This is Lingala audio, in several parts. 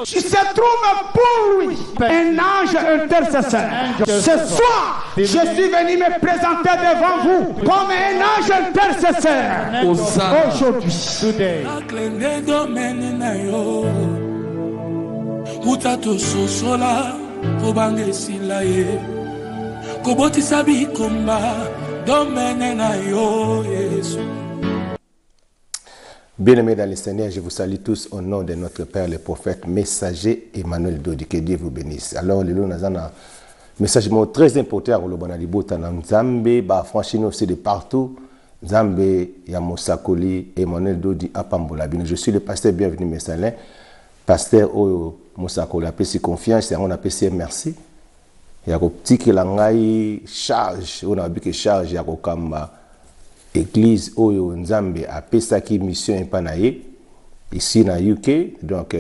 Il se trouve pour lui un ange intercesseur. Ce soir, je suis venu me présenter devant vous comme un ange intercesseur. Aujourd'hui. Bien-aimés dans le Seigneur, je vous salue tous au nom de notre Père, le prophète, messager Emmanuel Dodi. Que Dieu vous bénisse. Alors, le nous avons un message très important à Rolobonalibota dans Nzambe, franchement aussi de partout. Nzambe, Yamosakoli, Emmanuel Dodi, Apambola. Je suis le pasteur, bienvenue, mes salins. Pasteur Mosakoli, appelle confiance, on appelle merci. Il y a un petit qui charge, on a vu que charge, il y a un église Oyo Nzambe a pesaki mission empanaye ici na UK, donc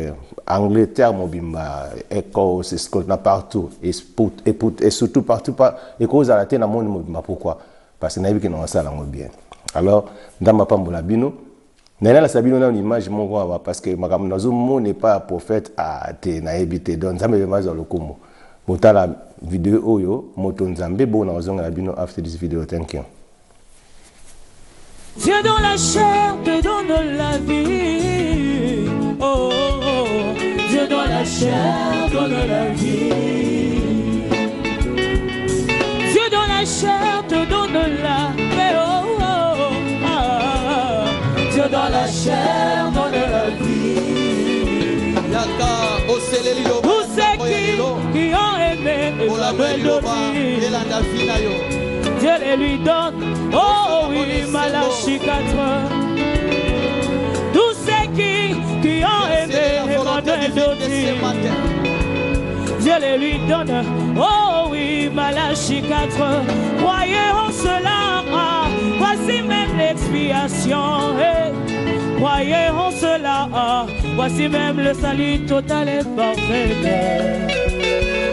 Angleterre mobimba Écosse Scotland partout et surtout partout et cause à la tête na monde mobimba. Pourquoi? Parce que na vu que non ça lango bien. Alors ndamba pambola bino nena la sabino na une image mongo parce que makambo nazo mo n'est pas prophète à te na ebité donc Nzambe be mazo lokumo botala vidéo Oyo moto Nzambe bo na ozonga la bino after this video. Thank you. Dieu dans la chair te donne la vie. Oh, oh, oh. Dieu dans la chair donne la vie. Dieu dans la chair te donne la paix. Oh, oh, oh. Ah, Dieu dans la chair donne la vie. Tous ceux qui ont aimé Emmanuel Dodi, Dieu les lui donne. Oh oui, Malachie 4. Tous ceux qui ont aimé Emmanuel Dodi, Dieu les lui donne. Oh oui, Malachie 4. Croyez en cela, voici même l'expiation. Croyez en cela, voici même le salut total et parfait.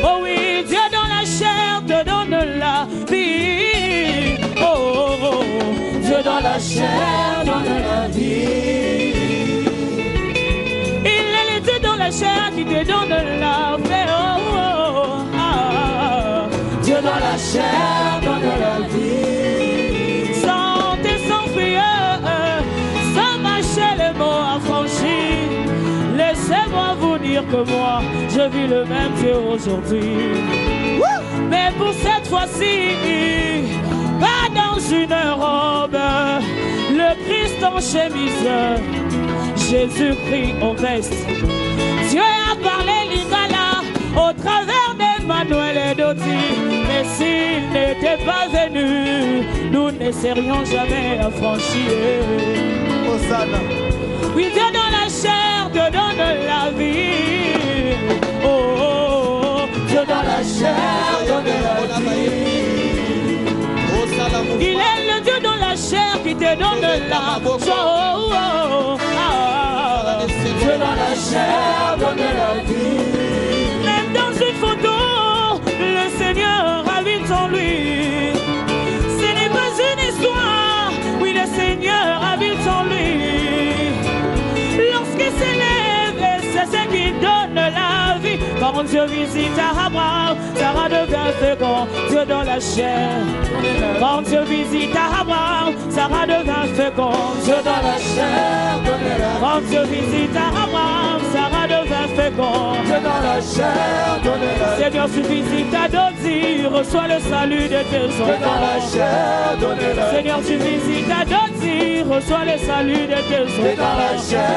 Oh oui, Dieu dans la chair te donne la vie. Oh, oh, oh, Dieu dans la chair donne la vie. Il est le Dieu dans la chair qui te donne la paix. Oh, oh, oh, ah, Dieu dans la chair donne la vie. Sans tes sans prière, sans marcher les mots affranchis. Laissez-moi vous dire que moi, je vis le même Dieu aujourd'hui. Mais pour cette fois-ci, pas dans une robe, le Christ en chemise, Jésus-Christ en veste. Dieu a parlé l'Ingala au travers d'Emmanuel et Dodi. Mais s'il n'était pas venu, nous ne serions jamais affranchis. Hosanna. Oui, Dieu dans la chair te donne la vie. Oh, oh, oh, Dieu dans la chair donne la vie. Il est le Dieu dans la chair qui te donne la joie. Oh, oh, oh, ah, Dieu dans la chair donne la vie. Même dans une photo, le Seigneur habite en lui. Ce n'est pas une histoire, oui, le Seigneur habite en lui. Lorsqu'il s'élève, c'est ce qui donne la vie. Quand Dieu visite Abraham, Sarah devient fécond, Dieu dans la chair. Quand Dieu visite Abraham, Sarah devient fécond, Dieu dans la chair. Quand Dieu visite Abraham, Sarah devient fécond, Dieu dans la chair. Seigneur, tu visites à Dodi, reçois le salut de tes enfants. Dieu dans la chair. Seigneur, tu visites à Dodi, reçois le salut de tes enfants. Dieu dans la chair.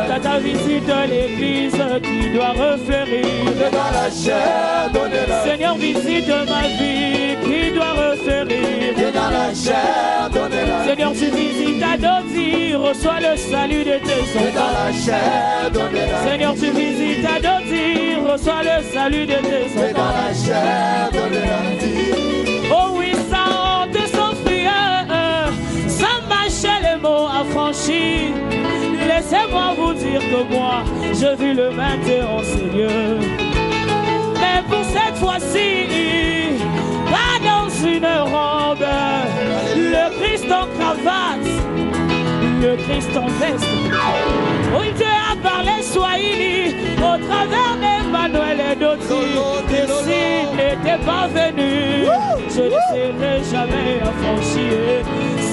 T'as ta visite de l'église qui doit refleurir. Dieu dans la chair. Seigneur, visite ma vie qui doit refleurir. Dieu dans la chair. Seigneur, tu visites à Dodi, reçois le salut de tes enfants. Dieu dans la chair. Seigneur, tu visites à Dodi, reçois le salut de tes enfants. Dieu dans la chair. Oh oui, sans honte et sans prière, sans mâcher les mots affranchis. Laissez-moi vous dire que moi, je vis le même Dieu en Seigneur. Mais pour cette fois-ci, pas dans une robe, le Christ en cravate, le Christ en veste. Oui, Dieu a parlé Swahili au travers d'Emmanuel et Doti. Et s'il n'était pas venu, je ne serais jamais affranchi.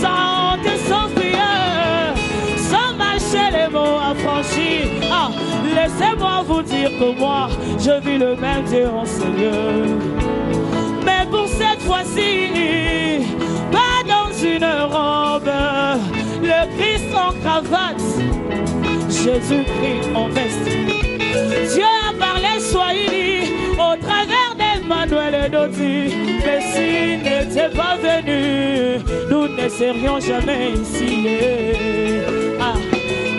Sans tes sans prière, sans mâcher les mots affranchis. Ah, laissez-moi vous dire que moi, je vis le même Dieu en Seigneur. Mais pour cette fois-ci, pas dans une robe, le Christ en cravate, Jésus-Christ en veste. Dieu a parlé Swahili au travers d'Emmanuel et Doti. Mais s'il n'était pas venu, nous ne serions jamais ici. Ah.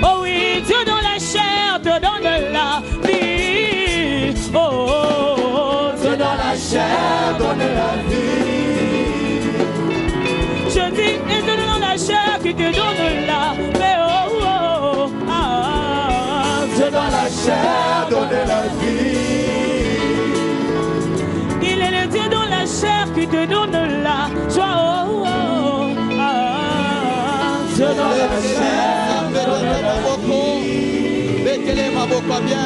Oh oui, Dieu dans la chair te donne la vie. Oh, oh, oh, Dieu dans la chair donne la vie. Je dis, et Dieu dans la chair qui te donne la paix. Oh, oh, oh, ah, Dieu dans la chair donne la vie. Il est le Dieu dans la chair qui te donne la joie. Oh, oh, oh, ah, Dieu dans la chair donne la vie. Mettez-les ma boca bien.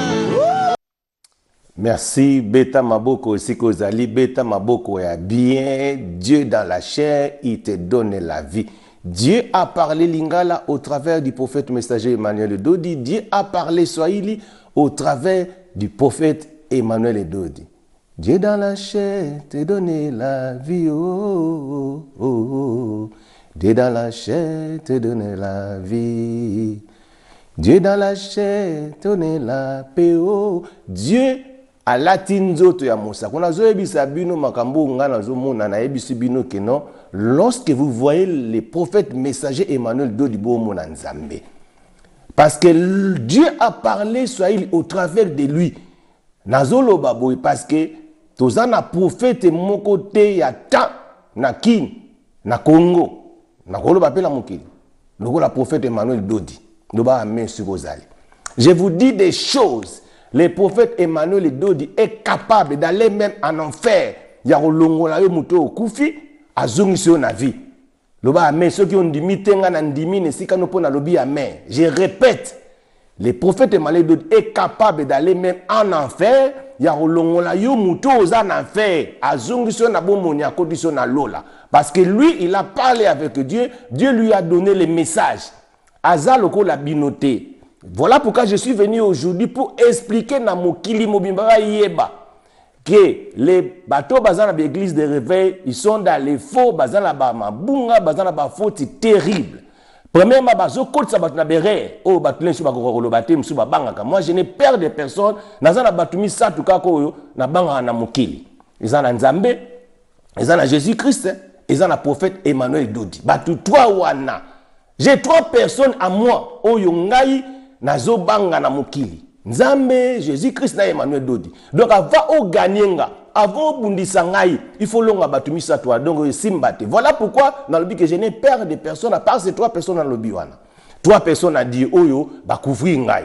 Merci, Beta Maboko aussi Kozali, Beta Maboko est bien. Dieu dans la chair, il te donne la vie. Dieu a parlé Lingala au travers du prophète messager Emmanuel Dodi. Dieu a parlé Swahili au travers du prophète Emmanuel Dodi. Dieu dans la chair, te donne la vie. Oh, oh, oh. Dieu dans la chair, te donne la vie. Dieu dans la chair, te donne la paix. Oh. Dieu a latinzo to ya mosa. Kuna zo ebisa bino makambo ngana zo mona na ebisi bino que non. Lorsque vous voyez les prophètes messagers Emmanuel Dodi bo mona nzambe. Parce que Dieu a parlé Swahili au travers de lui. Nazolo baboy parce que tozana prophète moko te ya ta na kin na Congo. Na kolo bapela mokili. Loko la prophète Emmanuel Dodi. Doba amen sur Ozali. Je vous dis des choses. Le prophète Emmanuel Dodi est capable d'aller même en enfer. Il y a longola yo muto kufi azungisio na vie. Loba amen ceux qui ont dit mitenga na ndimi ne sika no pona lobi amen. Je répète, le prophète Emmanuel Dodi est capable d'aller même en enfer. Il y a longola yo muto aux en enfer azungisio na bomoni akodiso na lola parce que lui il a parlé avec Dieu, Dieu lui a donné les messages. Azaloko la binoté. Voilà pourquoi je suis venu aujourd'hui pour expliquer na mokili mobimba yeba que les bateaux bazana de l'église de réveil, ils sont dans les faux bazana ba mabunga bazana ba faute terrible. Premièrement bazo côte sa batuna bere o batulin su ba ko baté musu ba bangaka. Moi je n'ai peur de personne nazana batumi sa tuka ko na banga na mokili. Ils en Nzambe, ils en Jésus Christ, ils en prophète Emmanuel Dodi. Batu toi wana. J'ai 3 personnes à moi o yongai nazo banga na mokili. Nzambe, Jésus-Christ na Emmanuel Dodi. Donc avant au ganyenga, avant bundisa ngai, il faut longa batumi sa toi. Donc simbate. Voilà pourquoi dans le but que je n'ai peur de personnes à part ces 3 personnes dans le biwana. 3 personnes a dit oyo ba couvrir ngai.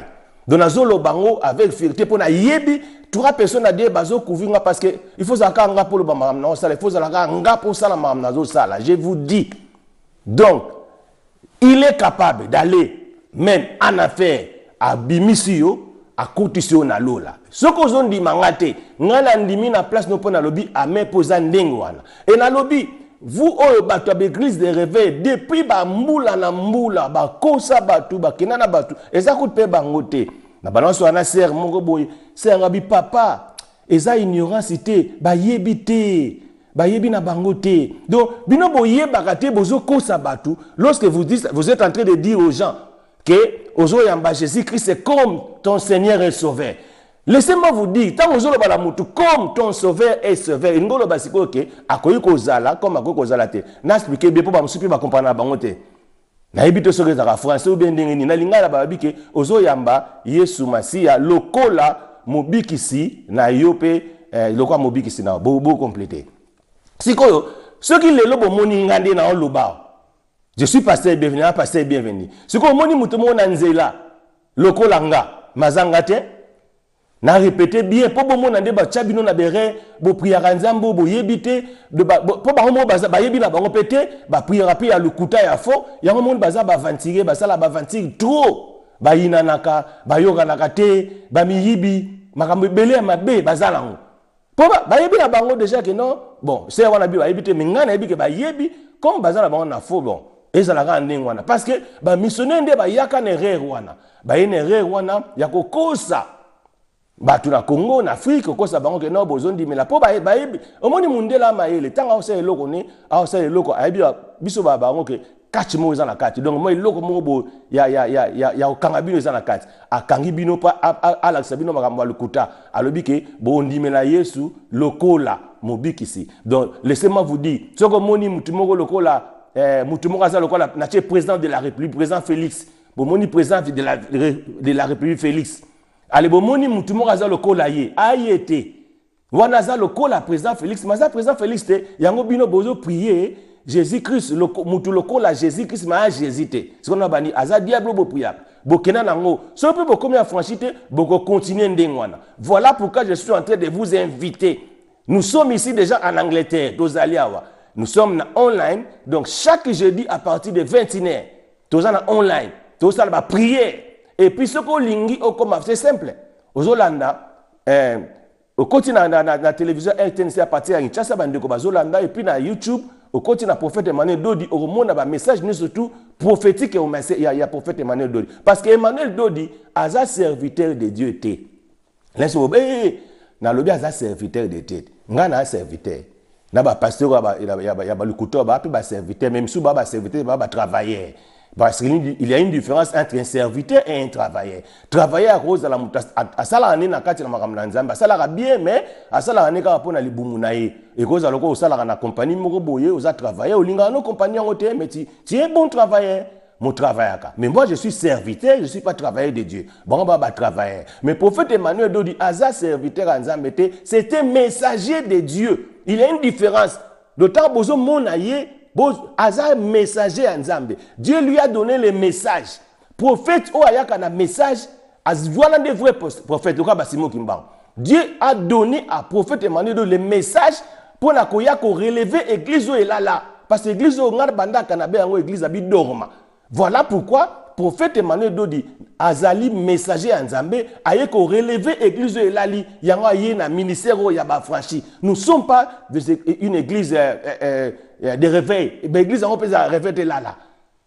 Donc nazo lo bango avec fierté pour na yebi 3 personnes a dit bazo couvrir ngai parce que il faut zaka nga pour le bamam na sala, il faut zaka nga pour sala mam nazo sala. Je vous dis. Donc il est capable d'aller même en affaire à Bimisio, à Kotisio na lola. Ce qu'on zone di mangate, ngala ndimi na place no pona lobi a me posa ndengwana. Et na lobi, vous oyo batu ab église de réveil depuis ba mbula na mbula ba kosa batu ba kinana batu. Eza koute bangote. Na balance wana ser mongo boy, ser ngabi papa. Eza ignorance te, ba yebite. Bayebi na bangote. Donc, bino boye bakate bozo kosa batu. Lorsque vous êtes en train de dire aux gens que ozo yamba Jésus-Christ c'est comme ton Seigneur et Sauveur. Laissez-moi vous dire, tant ozo lo bala mutu comme ton Sauveur et Sauveur. Ngolo basiko ke akoyi kozala comme akoyi kozala te. Na expliquer bien pour ba musupi ba comprendre bangote. Na ebito soke za français ou bien ndengeni na lingala ba bike ozo yamba Yesu Masia lokola mobikisi na yope lokola mobikisi na bo compléter. Sikoyo, ceux qui le lobo moni ngande na oloba. Je suis pasteur bienvenu, pasteur bienvenu. Sikoyo moni mutumo na nzela lokola nga mazangate na répéter bien pour bon mona ndeba chabino na bere bo prière nzambo bo yebite de po ba homo baza ba yebi na bango pété ba prière pe ya lukuta ya fo ya homo baza ba ventire ba sala ba ventire trop bayinanaka bayokanaka te bamiyibi makambo ebele mabe bazalango po bayebi na bango déjà que non bon c'est wana bi bayebi te mingana yebi ke bayebi comme bazala bango na faux bon ezalaka ndenge wana parce que bamissionnaire nde bayaka na erreur wana bayina erreur wana ya kokosa batu na Congo na Afrique kokosa bango ke non bozondimela po bayebi omoni mundela mayele tanga osa eloko ne osa eloko ayebi biso bango ke kati mo ezana kati donc moi eloko mo bo ya okanga bino ezana kati akangi bino pa alakisa bino makambo alukuta alobi ke bondimela Yesu lokola mobikisi donc laissez-moi vous dire soko moni mutu moko lokola mutu moko aza lokola na président de la République président Félix bomoni président de la République Félix allez bomoni mutu moko aza lokola ye ayete wana aza lokola président Félix maza président Félix te yango bino bozo prier Jésus-Christ, mutu lokola Jésus-Christ, ma Jésus te. Ce qu'on a bani, aza diable bo priya. Bokena nango. Si on peut beaucoup mieux franchir, beaucoup continuer ndengwana. Voilà pourquoi je suis en train de vous inviter. Nous sommes ici déjà en Angleterre, d'Ozaliawa. Nous sommes online, donc chaque jeudi à partir de 21h, tous en online, tous en prière. Et puis ce qu'on lingi au comme c'est simple. Aux Olanda, au continent la télévision RTNC à partir de Kinshasa, bandeko bazolanda et puis na YouTube. Au côté na prophète Emmanuel Dodi, au monde a un message surtout prophétique et il y a prophète Emmanuel Dodi. Parce que Emmanuel Dodi a un serviteur de Dieu. Laisse-moi na lobi a un serviteur de Dieu. Ngana un serviteur. Na ba pasteur il y a le couteau ba puis ba serviteur même sous ba serviteur ba travailleur. Parce qu'il y a une différence entre un serviteur et un travailleur. Travailleur à cause de la mutation, à salaire na kati na makamna nzamba, salaire bien mais à salaire ne ka pona libumu na ye. Et cause à loko salaire na compagnie moko boye oza travailleur, olinga no compagnie ngote mais tu es un bon travailleur. Mon travailleur. Mais moi je suis serviteur, je suis pas travailleur de Dieu. Bon ba travailleur. Mais prophète Emmanuel Dodi aza serviteur en nzamba c'était messager de Dieu. Il y a une différence. D'autant bozo monaye Aza messager en Nzambe. Dieu lui a donné le message. Prophète o ayaka na message. Voilà des vrais prophètes. Dieu a donné à prophète Emmanuel le message pour la koya ko relever l'église et là. Parce que l'église o ngar banda kanabe yango église abi dorma. Voilà pourquoi prophète Emmanuel Dodi azali messager en Nzambe aye ko relever l'église et là yango aye na ministère o ya ba franchi. Nous ne sommes pas une église de réveil. L'église a repris à réveiller là.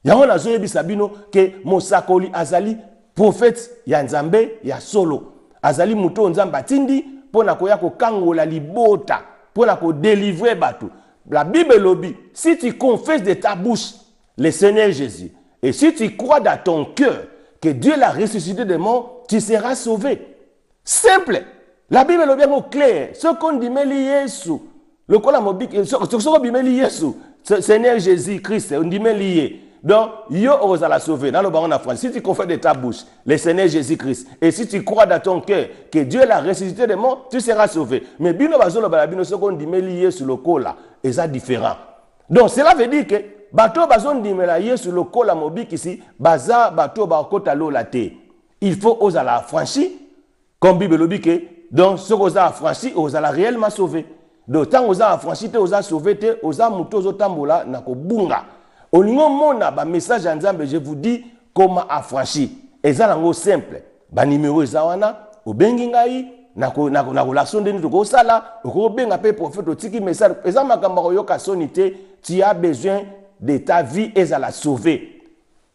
Il y a un azoé bisabino que Mosakoli azali prophète ya Nzambe ya solo. Azali muto Nzamba tindi pour na koya ko kangola libota pour na ko délivrer bateau. La Bible lobby, si tu confesses de ta bouche le Seigneur Jésus et si tu crois dans ton cœur que Dieu l'a ressuscité des morts, tu seras sauvé. Simple. La Bible lobby est claire. Ce qu'on dit mais Jésus le kola mobik ce qu'on dit Jésus Seigneur Jésus-Christ on dit mais lié. Donc yo osala sauver dans le baron en France. Si tu confesses de ta bouche le Seigneur Jésus-Christ et si tu crois dans ton cœur que Dieu l'a ressuscité des morts, tu seras sauvé. Mais bino bazolo balabino ce qu'on dit mais lié sur le kola et ça différent. Donc cela veut dire que bateau bazon dit mais lié sur le kola mobik ici baza bateau ba kota lo la te. Il faut osala affranchi comme Bible le dit que donc ce qu'on a affranchi osala réellement sauvé. Donc tant osala affranchi te osala sauvé te osala muto ozotambola na ko bunga. Au niveau mona ba message en Nzambe je vous dis comment affranchir. Eza nango simple. Ba numéro eza wana obengi ngai na relation de nous sala ko benga pe prophète otiki message eza makamba ko yoka sonité tu as besoin de ta vie eza la sauver.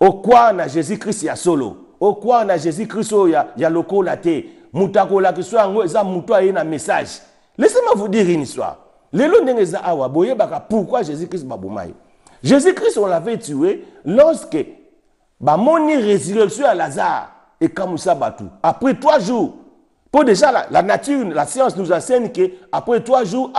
Au quoi na Jésus-Christ ya solo. Au quoi na Jésus-Christ ya lokola te. Mutakola ki so ngo eza muto aye na message. Laissez-moi vous dire une histoire. Lelo ndengeza awa boye baka pourquoi Jésus-Christ babumai. Jésus-Christ, on l'avait tué lorsque moni résurrection à Lazare et Kamoussa Batou. Après 3 jours, pour déjà la nature, la science nous enseigne qu'après 3 jours,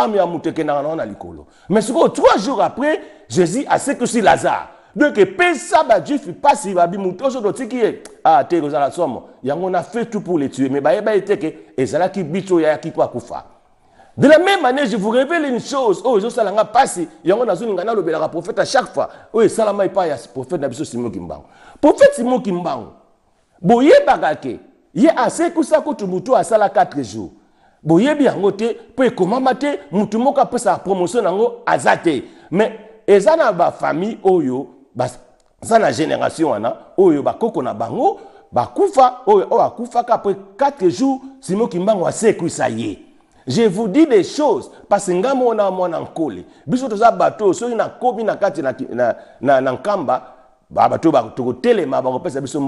mais ce que 3 jours après, Jésus a sécurisé Lazare. Donc, ça Dieu fait pas si va bimouto sur d'autres qui est t'es aux la somme. On a fait tout pour les tuer, mais bah était que et ça là qui bito ya qui pas kufa. De la même manière, je vous révèle une chose. Oh, je sais pas passé. Il y a un prophète à chaque fois. Oui, salama est pas prophète d'Abisso Simon Kimbango. Prophète Simon Kimbango. Boye bagake. Il a assez que ça que tu muto à sala 4 jours. Boye bien ngote peut comment mater mutu moka après sa promotion nango azate. Mais ezana ba famille oyo ba sana génération ana oyo ba koko na bango bakufa oyo akufa après 4 jours Simon Kimbangu asekwisa ye. Je vous dis des choses parce que ngamo na mwana nkole biso toza bato so ina kobi na kati na nkamba ba bato ba tokotelema ba kopesa biso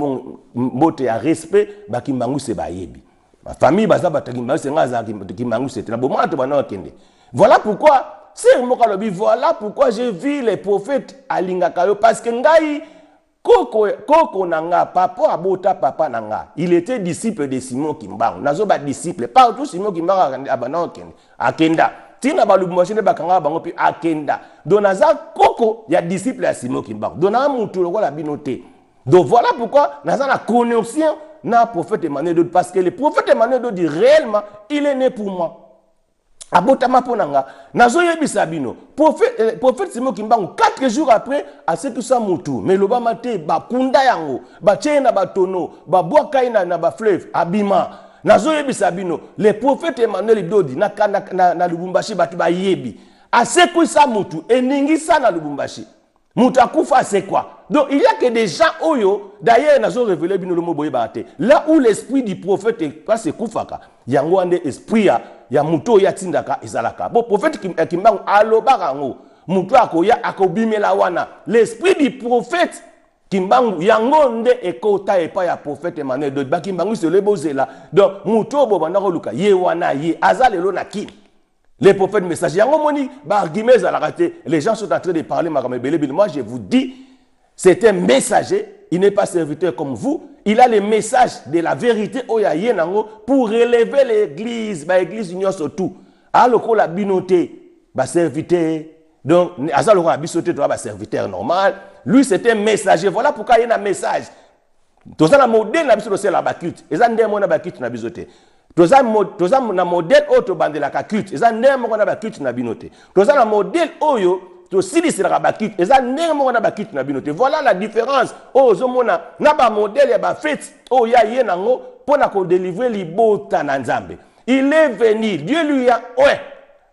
mbote ya respect ba Kimbangu se bayebi ma famille baza batakimbangu se ngaza Kimbangu se na bomwana to bana okende. Voilà pourquoi c'est mokalobi, voilà pourquoi j'ai vu les prophètes alingaka yo parce que ngai Koko nanga papa abota papa nanga. Il était disciple de Simon Kimbangu. Nazo ba disciple. Partout Simon Kimbangu abana okende. Akenda. Tina balubumbashi ne bakanga bango pi akenda. Donaza Koko ya disciple ya Simon Kimbangu. Dona mutu lokola binote. Donc voilà pourquoi naza la connexion na prophète Emmanuel Dodi parce que le prophète Emmanuel Dodi réellement il est né pour moi. Abotama ponanga nazo yebisa bino prophète Simon Kimbangu 4 jours après à ce tout ça mutu mais loba mate bakunda yango ba chena batono ba boaka na ba fleuve abima nazo yebisa bino le prophète Emmanuel Dodi na Lubumbashi batu ba yebi à ce tout ça mutu eningisa na Lubumbashi mutu akufa c'est quoi. Donc il y a que des gens oyo d'ailleurs nazo révélé bino le mot boye bate là où l'esprit du prophète pas se kufaka yango ande esprit ya muto ya tindaka ezalaka. Bon prophète Kimbangu alobaka ngo muto akoya akobimela wana l'esprit du prophète Kimbangu yango nde ekota epa ya prophète Emmanuel Dodi ba Kimbangu se lebozela. Donc muto bo bandako luka ye wana ye azalelo na kini les prophètes messagers yango moni ba argument ezalaka te. Les gens sont en train de parler makamebele bile. Moi je vous dis c'est un messager. Il n'est pas serviteur comme vous. Il a le message de la vérité pour relever l'église. L'église union surtout. Alors la binoté, serviteur. Donc, alors la bisoté doit serviteur normal. Lui, c'est un messager. Voilà pourquoi il y a un message. Tous les modèles c'est la culte. Ils ont des mots culte na bisoté. Tous les modèles auto bande la culte. Ils ont des mots culte na binoté. Tous les modèles oyo voilà la différence. Oh, zomona na ba modèle ya ba fête. Oh, ya yenango pona ko délivrer libota na Nzambe. Il est venu, Dieu lui a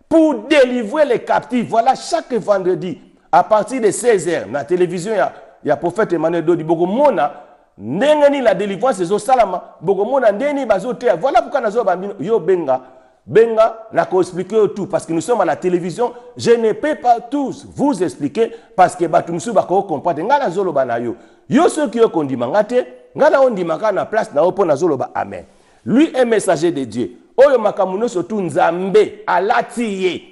pour délivrer les captifs. Voilà chaque vendredi à partir de 16h na télévision ya prophète Emmanuel Dodi Bogomona ndengeni la délivrance zo salama Bogomona ndeni bazote. Voilà pourquoi nazo bambino yo Benga, n'a qu'à expliquer tout parce que nous sommes à la télévision. Je ne peux pas tous vous expliquer parce que batumsu bako comprendre. Ngala zolo banayo. Yo ceux qui ont kondimangate, ngala ondimaka na place na opo na zolo ba amen. Lui est messager de Dieu. Oyo makamuno surtout Nzambe alatiye.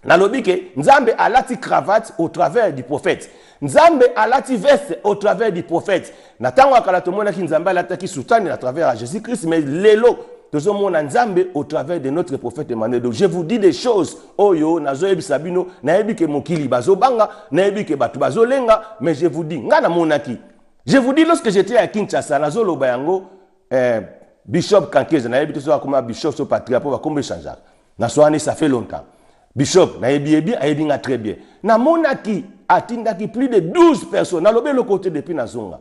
Nalobike Nzambe alati cravate au travers du prophète. Nzambe alati veste au travers du prophète. Natango akala to mona ki Nzambe alataki sultani à travers Jésus-Christ mais lelo nous mon Nzambe au travers de notre prophète Emmanuel. Donc je vous dis des choses. Oyo nazo ebisabino na ebike mokili bazobanga na ebike batu bazolenga mais je vous dis ngana monaki. Je vous dis lorsque j'étais à Kinshasa nazo loba yango Bishop Kankeza na ebito so akoma Bishop so patria pour kombe changer. Na soani ça fait longtemps. Bishop na ebi aebinga très bien. Na monaki atindaki plus de 12 personnes na lobé le côté depuis nazonga.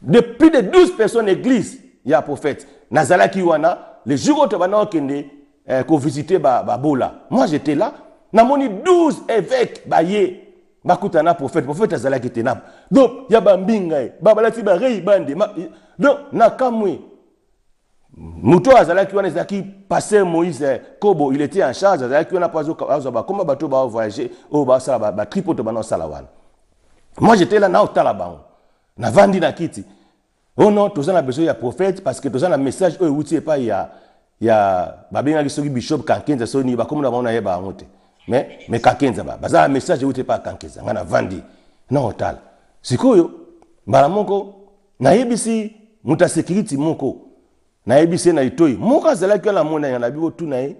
De plus de 12 personnes église il y a prophète Nazalaki wana le jour où tu vas kende ko visiter bola. Moi j'étais là namoni 12 évêques baye bakutana prophète Nazalaki tenab. Donc ya bambinga babalati ba rei bande donc nakamwe muto azalaki wana ezaki pasteur Moïse Kobo il était en charge azalaki wana pazo ba comment bato ba voyager au ba sala ba tripoto bana sala wana. Moi j'étais là na otala bango na vandi na kiti. Oh non, tous on a besoin de prophète parce que tous on a un message où il pas il y a babenga kisoki bishop Kankenza so ni ba comme na ba yeba ngote. Mais Kankenza ba baza message où il pas Kankenza ngana vandi na hotel. Sikoyo mbala moko na yebisi muta security moko na yebisi na itoi. Moka zala ki na mona yana bibo tu na ye.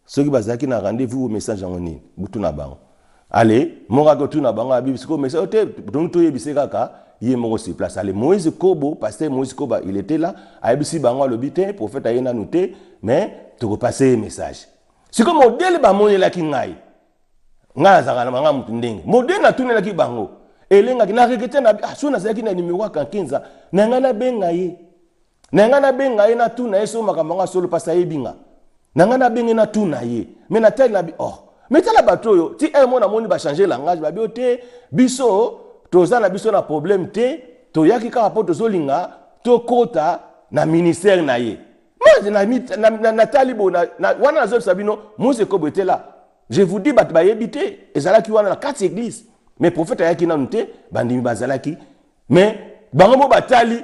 Soki bazaki na rendez-vous au message ngoni butu na bango. Allez, moka ko tu na bango abi siko message ote donc to yebisi kaka il est sur place. Allez, Moïse Kobo, pasteur Moïse Kobo, il était là. Aïbisi Bango le bité, prophète Aïna noté, mais tu repasser le message. C'est comme modèle Bamone la kingai. Nga zagana manga mutundenge. Modèle na tune la ki bango. Elenga na rekete na sona zaki na numéro Kankenza. Na ngana benga ye. Na ngana benga ye na tuna yeso makamanga solo pasa yebinga. Na ngana benga na tuna ye. Mais na tel na bi oh. Mais tala batoyo, ti un mona moni ba changer langage ba biote biso tozana biso na problème te toyaki ka rapport tozolinga to kota na ministère na ye. Moi na talibo na wana zo sabino Mose ko bete là. Je vous dis bat ba yebité ezalaki wana na 4 églises. Mais prophète ayaki na nte bandimi bazalaki. Mais bango batali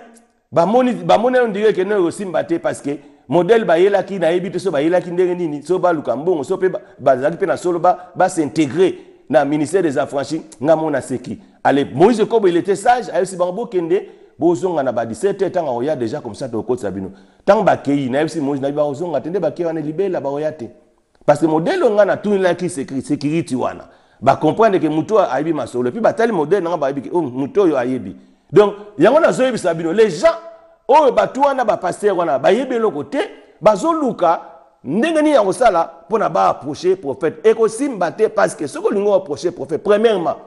bamoni on dirait que no simbate parce que modèle ba yelaki na yebité so ba yelaki ndenge nini so ba lukambongo so pe bazalaki pe na solo ba s'intégrer na ministère des affranchis ngamona seki. Allez Moïse Kobo il était sage ayesi bango kende bozonga na ba 17 tanga oya déjà comme ça to ko sabino. Tang ba kei na yesi Moïse na ba ozonga tende ba kei wana libela ba oyate. Parce que modèle on a tout là qui sécurité wana. Ba comprendre que muto ayebi masolo puis ba tel modèle nga ba yebi que muto yo ayebi. Donc yango na zoyebi sabino les gens oh batu wana ba pasteur wana ba yebi le côté bazoluka ndenge ni yango sala pona ba approcher prophète et ko simbate parce que ce que lingo approcher prophète premièrement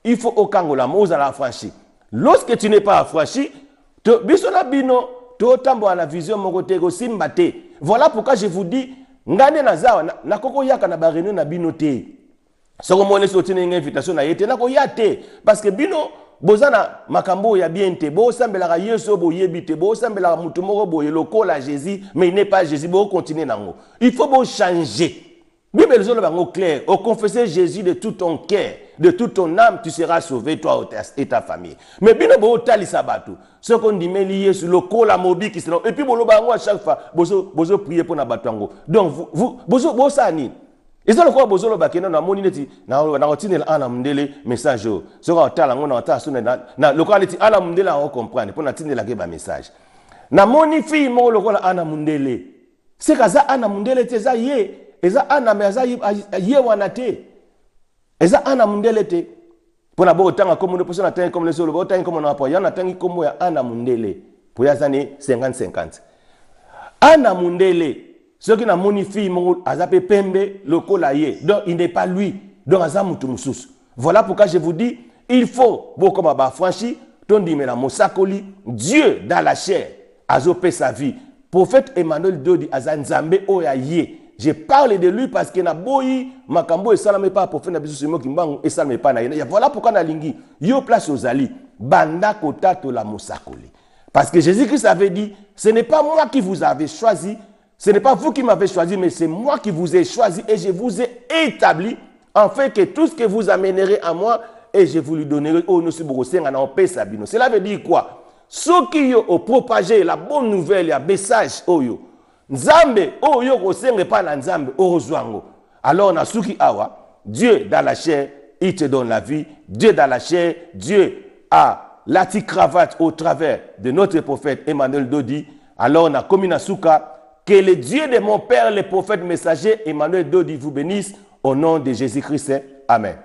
il faut okangola moza la affranchi. Lorsque tu n'es pas affranchi to bisola bino to tambo na vision mon côté ko simbate. Voilà pourquoi je vous dis ngane na zawa na koko yaka na ba réunion na bino te. Soko mone soti une invitation na yete na ko yate parce que bino bozana makambo ya bien te bo sambela yeso bo yebite bo sambela mutu moko bo yeloko la Jésus mais il n'est pas Jésus bo continuer nango. Il faut bo changer. Bible zo le bango clair, au confesser Jésus de tout ton cœur, de toute ton âme, tu seras sauvé toi et ta famille. Mais bino bo tali sabatu. Ce qu'on dit mais lié sur le col la mobi qui et puis bo lo bango à chaque fois bozo prier pour na batango. Donc vous bozo sani. Ils ont le quoi bozolo bakena na moni neti na otinela ana mundele message so ka tala ngona ta suna na localité ana mundela on comprendre pour na tinela ke ba message na moni fi mo lokola ana mundele c'est kaza ana mundele te za ye eza ana me za ye wana te eza ana mundele te pour na bo tanga comme nous personne atteint comme les solo bo tanga comme on a pas yana tangi comme ya ana mundele pour ya zane 50-50 ana mundele. Ce qui n'a monifié mon azape pembe le colaye. Donc il n'est pas lui. Donc azamutumsus. Voilà pourquoi je vous dis, il faut beaucoup ma franchi, ton dit mais la mosakoli, Dieu dans la chair a zopé sa vie. Prophète Emmanuel Dodi azanzambe oyaye. Je parle de lui parce que na boyi makambo et salame pas prophète na biso simo kimbangu et salame pas na yena. Voilà pourquoi na lingi yo place aux ali banda kotato la mosakoli. Parce que Jésus-Christ avait dit, ce n'est pas moi qui vous avez choisi. Ce n'est pas vous qui m'avez choisi, mais c'est moi qui vous ai choisi et je vous ai établi en fait que tout ce que vous amènerez à moi et je vous lui donnerai au Sabino. Cela veut dire quoi? Ceux qui ont propagé la bonne nouvelle, le message, Nzambe, pas na Nzambe, alors na suki awa, Dieu dans la chair, il te donne la vie. Dieu dans la chair, Dieu a lati cravate au travers de notre prophète Emmanuel Dodi. Alors on a commis na souka. Que le Dieu de mon Père, le prophète messager Emmanuel Dodi vous bénisse au nom de Jésus-Christ. Amen.